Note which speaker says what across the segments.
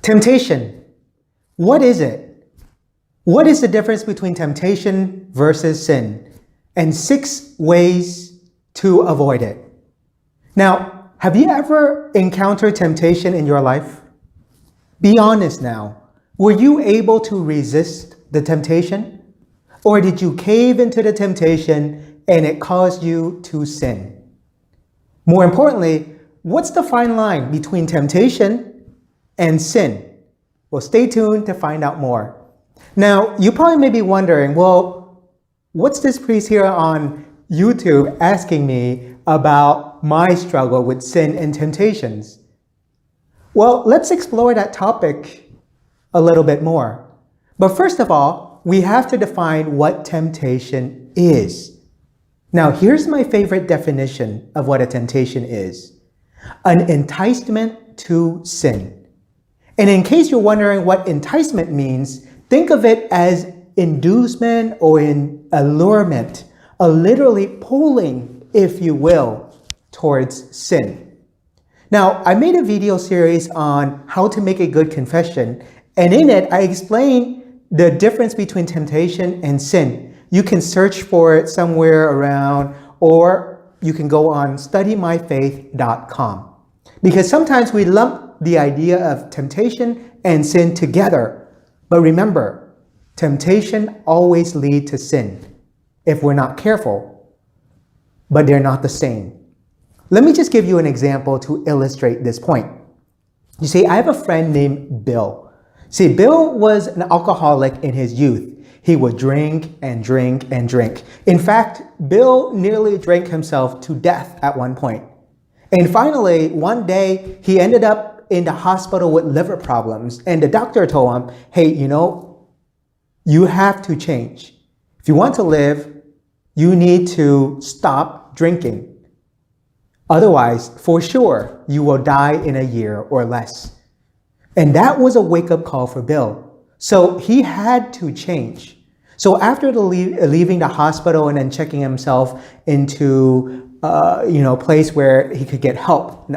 Speaker 1: Temptation. What is it? What is the difference between temptation versus sin? And 6 ways to avoid it. Now, have you ever encountered temptation in your life? Be honest now. Were you able to resist the temptation? Or did you cave into the temptation and it caused you to sin? More importantly, what's the fine line between temptation and sin? Well, stay tuned to find out more. Now, you probably may be wondering, well, what's this priest here on YouTube asking me about my struggle with sin and temptations? Well, let's explore that topic a little bit more. But first of all, we have to define what temptation is. Now, here's my favorite definition of what a temptation is. An enticement to sin. And in case you're wondering what enticement means, think of it as inducement or an allurement, a literally pulling, if you will, towards sin. Now, I made a video series on how to make a good confession, and in it, I explain the difference between temptation and sin. You can search for it somewhere around, or you can go on studymyfaith.com. Because sometimes we lump the idea of temptation and sin together. But remember, temptation always leads to sin if we're not careful. But they're not the same. Let me just give you an example to illustrate this point. You see, I have a friend named Bill. See, Bill was an alcoholic in his youth. He would drink and drink and drink. In fact, Bill nearly drank himself to death at one point. And finally, one day, he ended up in the hospital with liver problems. And the doctor told him, hey, you have to change. If you want to live, you need to stop drinking. Otherwise, for sure, you will die in a year or less. And that was a wake-up call for Bill. So he had to change. So after leaving the hospital and then checking himself into a place where he could get help, an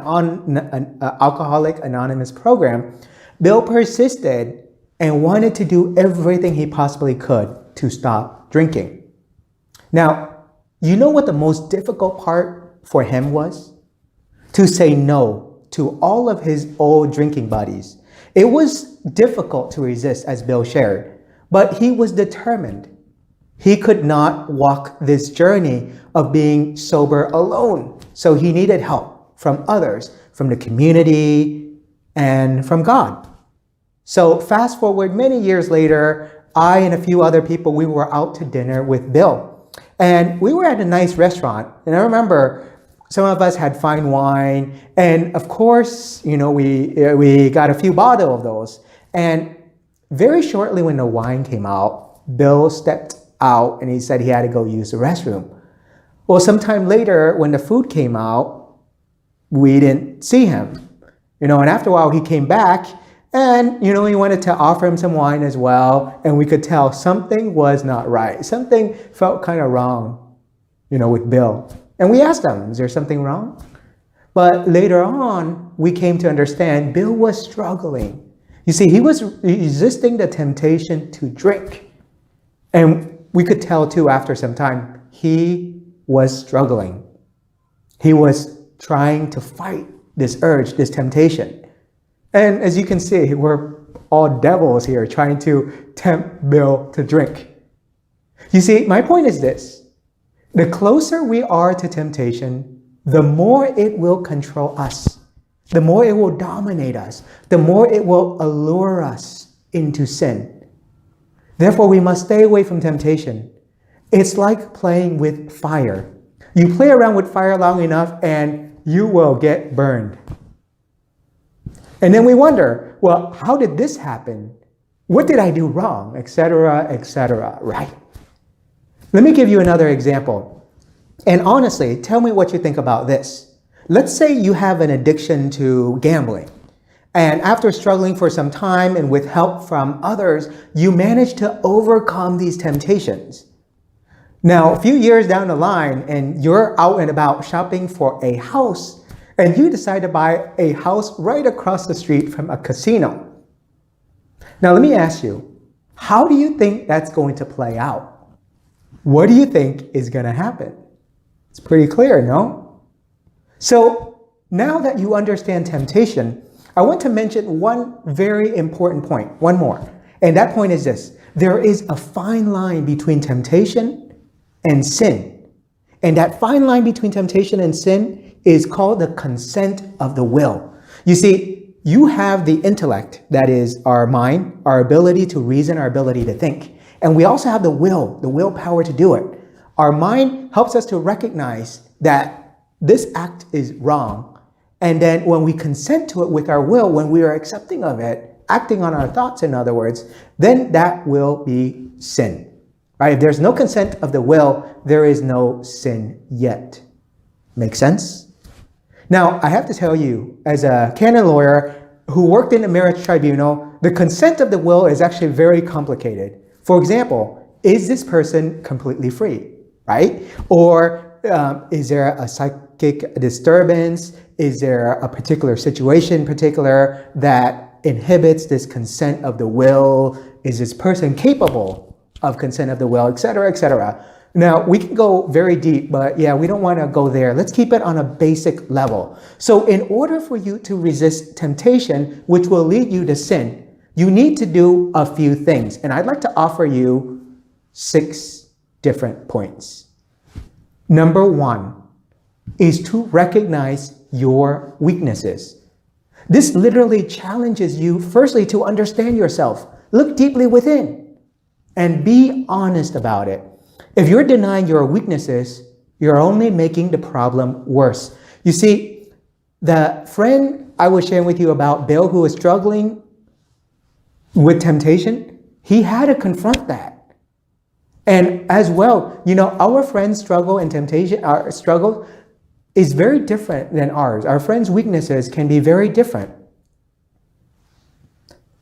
Speaker 1: Alcoholic Anonymous program, Bill persisted and wanted to do everything he possibly could to stop drinking. Now, you know what the most difficult part for him was? To say no to all of his old drinking buddies. It was difficult to resist, as Bill shared, but he was determined. He could not walk this journey of being sober alone. So he needed help from others, from the community, and from God. So fast forward many years later, I and a few other people, we were out to dinner with Bill. And we were at a nice restaurant. And I remember some of us had fine wine. And of course, we got a few bottles of those. And very shortly when the wine came out, Bill stepped out and he said he had to go use the restroom. Well, sometime later when the food came out, we didn't see him. And after a while he came back and, we wanted to offer him some wine as well. And we could tell something was not right. Something felt kind of wrong, with Bill. And we asked him, is there something wrong? But later on, we came to understand Bill was struggling. You see, he was resisting the temptation to drink. And we could tell too after some time, he was struggling. He was trying to fight this urge, this temptation. And as you can see, we're all devils here trying to tempt Bill to drink. You see, my point is this. The closer we are to temptation, the more it will control us. The more it will dominate us. The more it will allure us into sin. Therefore, we must stay away from temptation. It's like playing with fire. You play around with fire long enough and you will get burned. And then we wonder, well, how did this happen? What did I do wrong? Etc., right? Let me give you another example. And honestly, tell me what you think about this. Let's say you have an addiction to gambling. And after struggling for some time and with help from others, you manage to overcome these temptations. Now, a few years down the line, and you're out and about shopping for a house, and you decide to buy a house right across the street from a casino. Now, let me ask you, how do you think that's going to play out? What do you think is going to happen? It's pretty clear, no? So now that you understand temptation, I want to mention one very important point, one more. And that point is this: there is a fine line between temptation and sin. And that fine line between temptation and sin is called the consent of the will. You see, you have the intellect, that is our mind, our ability to reason, our ability to think. And we also have the willpower to do it. Our mind helps us to recognize that this act is wrong. And then when we consent to it with our will, when we are accepting of it, acting on our thoughts, in other words, then that will be sin. Right? If there's no consent of the will, there is no sin yet. Make sense? Now, I have to tell you, as a canon lawyer who worked in a marriage tribunal, the consent of the will is actually very complicated. For example, is this person completely free, right? Or is there a psychic disturbance? Is there a particular situation in particular that inhibits this consent of the will? Is this person capable of consent of the will, et cetera, et cetera? Now, we can go very deep, but yeah, we don't want to go there. Let's keep it on a basic level. So in order for you to resist temptation, which will lead you to sin, you need to do a few things. And I'd like to offer you 6 different points. Number 1 is to recognize your weaknesses. This literally challenges you, firstly, to understand yourself. Look deeply within and be honest about it. If you're denying your weaknesses, you're only making the problem worse. You see, the friend I was sharing with you about, Bill, who was struggling with temptation, he had to confront that. And as well, you know, our friend's struggle and temptation, our struggle is very different than ours. Our friends' weaknesses can be very different.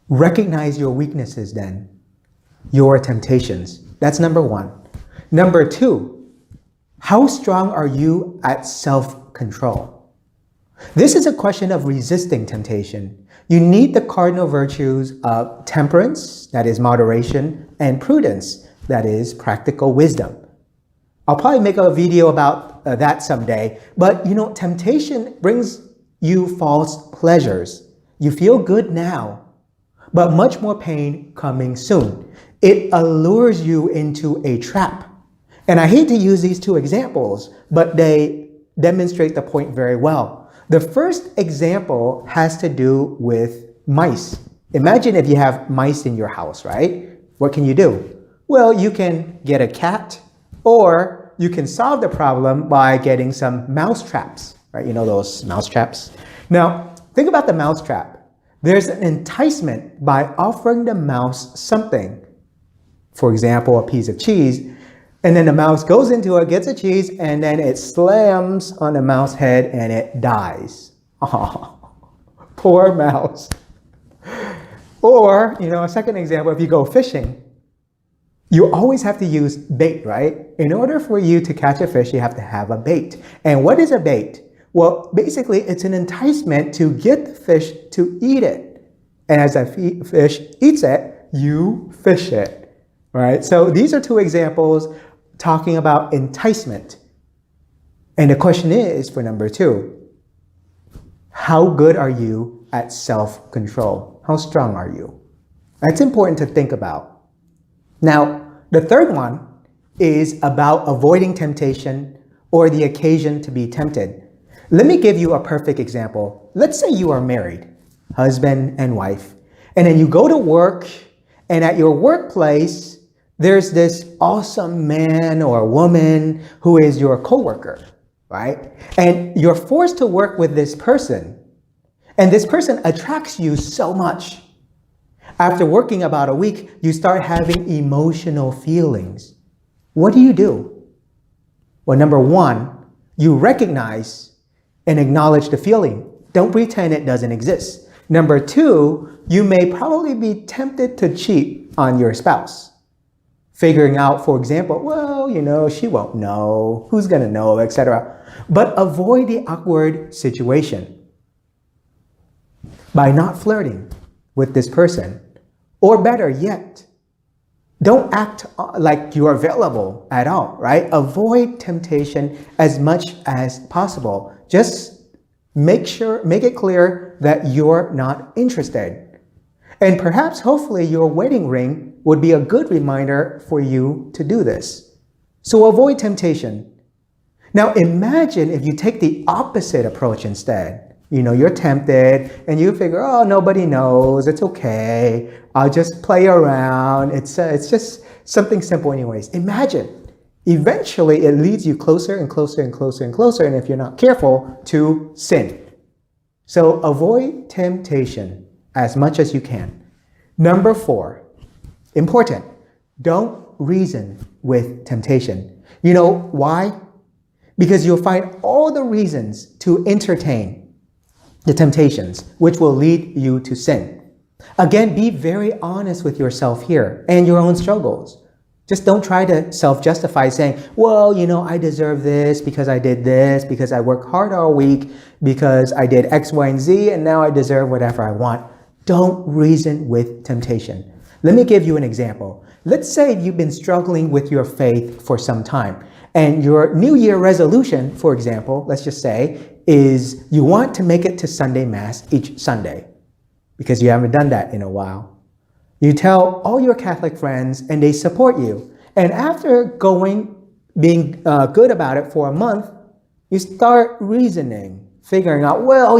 Speaker 1: Recognize your weaknesses then, your temptations. That's number 1. Number 2, how strong are you at self-control? This is a question of resisting temptation. You need the cardinal virtues of temperance, that is moderation, and prudence, that is practical wisdom. I'll probably make a video about that someday, but you know, temptation brings you false pleasures. You feel good now, but much more pain coming soon. It allures you into a trap. And I hate to use these 2 examples, but they demonstrate the point very well. The first example has to do with mice. Imagine if you have mice in your house, right? What can you do? Well, you can get a cat, or you can solve the problem by getting some mouse traps, right? You know those mouse traps? Now, think about the mouse trap. There's an enticement by offering the mouse something. For example, a piece of cheese. And then the mouse goes into it, gets a cheese, and then it slams on the mouse head and it dies. Oh, poor mouse. Or, you know, a second example, if you go fishing, you always have to use bait, right? In order for you to catch a fish, you have to have a bait. And what is a bait? Well, basically, it's an enticement to get the fish to eat it. And as that fish eats it, you fish it, right? So these are 2 examples talking about enticement. And the question is, for number 2, how good are you at self-control? How strong are you? That's important to think about. Now, the third one is about avoiding temptation or the occasion to be tempted. Let me give you a perfect example. Let's say you are married, husband and wife, and then you go to work, and at your workplace, there's this awesome man or woman who is your coworker, right? And you're forced to work with this person, and this person attracts you so much. After working about a week, you start having emotional feelings. What do? Well, number 1, you recognize and acknowledge the feeling. Don't pretend it doesn't exist. Number 2, you may probably be tempted to cheat on your spouse. Figuring out, for example, well, you know, she won't know, who's gonna know, etc. But avoid the awkward situation by not flirting with this person Or better yet, don't act like you're available at all, right? Avoid temptation as much as possible. Just make it clear that you're not interested. And perhaps, hopefully, your wedding ring would be a good reminder for you to do this. So avoid temptation. Now imagine if you take the opposite approach instead. You're tempted and you figure, oh, nobody knows, it's okay, I'll just play around, it's just something simple anyways. Imagine, eventually it leads you closer and closer and closer and closer, and if you're not careful, to sin. So avoid temptation as much as you can. Number 4, important, don't reason with temptation. You know why? Because you'll find all the reasons to entertain the temptations, which will lead you to sin. Again, be very honest with yourself here and your own struggles. Just don't try to self-justify saying, well, I deserve this because I did this, because I worked hard all week, because I did X, Y, and Z, and now I deserve whatever I want. Don't reason with temptation. Let me give you an example. Let's say you've been struggling with your faith for some time, and your New Year resolution, for example, let's just say, is you want to make it to Sunday Mass each Sunday because you haven't done that in a while. You tell all your Catholic friends and they support you. And after being good about it for a month, you start reasoning, figuring out, well,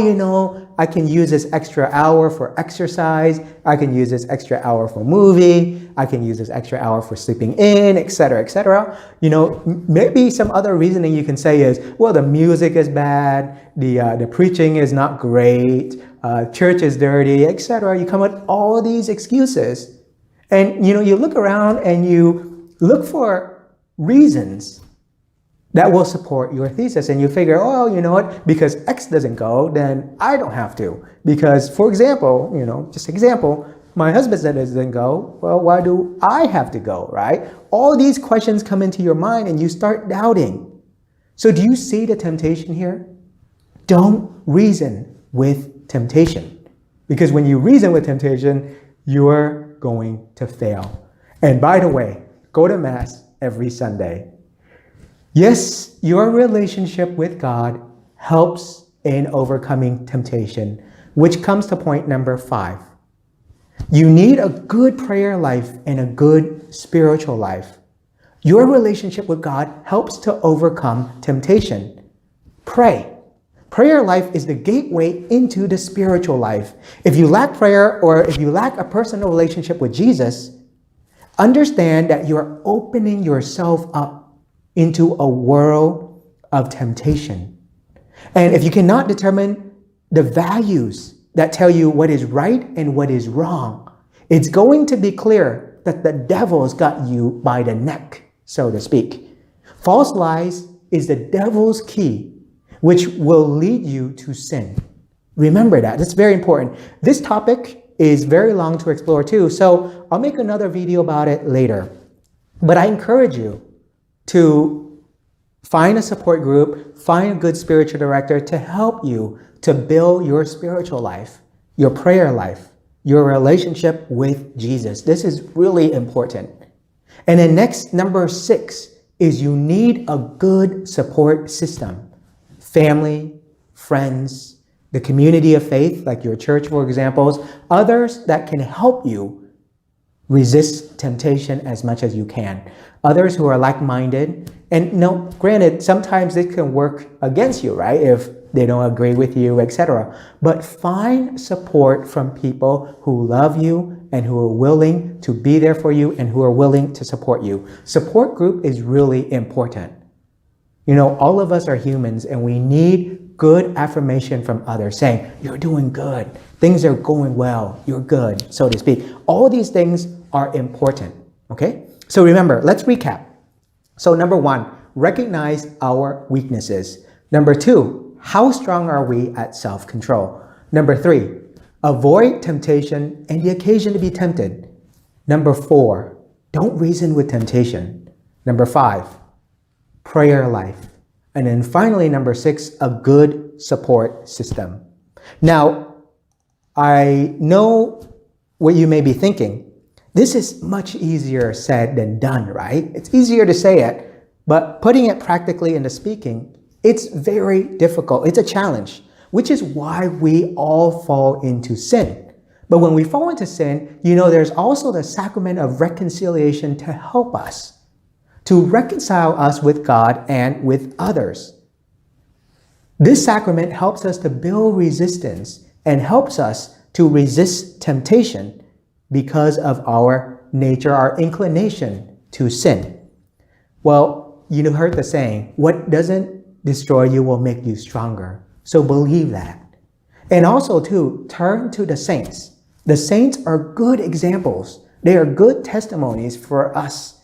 Speaker 1: I can use this extra hour for exercise, I can use this extra hour for movie, I can use this extra hour for sleeping in, etc., etc. Maybe some other reasoning you can say is, well, the music is bad, the preaching is not great, church is dirty, etc. You come up with all these excuses, and you look around and you look for reasons that will support your thesis, and you figure, oh, you know what, because X doesn't go, then I don't have to. Because, for example, just example, my husband doesn't go, well, why do I have to go, right? All these questions come into your mind and you start doubting. So do you see the temptation here? Don't reason with temptation. Because when you reason with temptation, you're going to fail. And by the way, go to Mass every Sunday. Yes, your relationship with God helps in overcoming temptation, which comes to point number 5. You need a good prayer life and a good spiritual life. Your relationship with God helps to overcome temptation. Pray. Prayer life is the gateway into the spiritual life. If you lack prayer, or if you lack a personal relationship with Jesus, understand that you're opening yourself up into a world of temptation. And if you cannot determine the values that tell you what is right and what is wrong, it's going to be clear that the devil's got you by the neck, so to speak. False lies is the devil's key, which will lead you to sin. Remember that. That's very important. This topic is very long to explore too, so I'll make another video about it later. But I encourage you to find a support group, find a good spiritual director to help you to build your spiritual life, your prayer life, your relationship with Jesus. This is really important. And then next, number 6, is you need a good support system. Family, friends, the community of faith, like your church, for example, others that can help you resist temptation as much as you can. Others who are like-minded. And no, granted, sometimes it can work against you, right? If they don't agree with you, etc. But find support from people who love you and who are willing to be there for you and who are willing to support you. Support group is really important. All of us are humans and we need good affirmation from others saying, you're doing good, things are going well, you're good, so to speak. All these things are important, okay? So remember, let's recap. So number 1, recognize our weaknesses. Number 2, how strong are we at self-control? Number 3, avoid temptation and the occasion to be tempted. Number 4, don't reason with temptation. Number 5, prayer life. And then finally, number 6, a good support system. Now, I know what you may be thinking. This is much easier said than done, right? It's easier to say it, but putting it practically into speaking, it's very difficult. It's a challenge, which is why we all fall into sin. But when we fall into sin, there's also the sacrament of reconciliation to help us, to reconcile us with God and with others. This sacrament helps us to build resistance and helps us to resist temptation because of our nature, our inclination to sin. Well, you heard the saying, what doesn't destroy you will make you stronger. So believe that. And also too, turn to the saints. The saints are good examples. They are good testimonies for us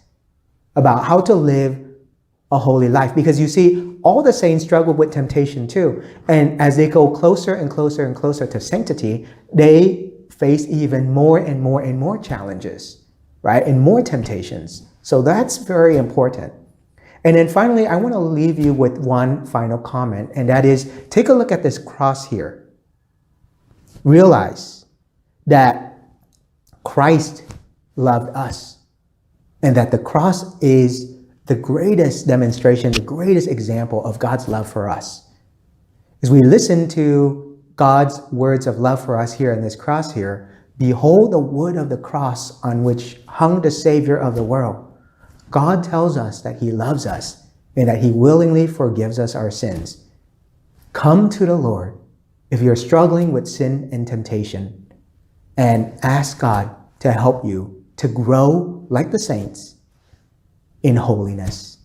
Speaker 1: about how to live a holy life. Because you see, all the saints struggle with temptation too. And as they go closer and closer and closer to sanctity, they face even more and more and more challenges, right? And more temptations. So that's very important. And then finally, I want to leave you with one final comment, and that is, take a look at this cross here. Realize that Christ loved us, and that the cross is the greatest demonstration, the greatest example of God's love for us. As we listen to God's words of love for us here in this cross here, behold the wood of the cross on which hung the Savior of the world. God tells us that he loves us and that he willingly forgives us our sins. Come to the Lord if you're struggling with sin and temptation, and ask God to help you to grow like the saints in holiness.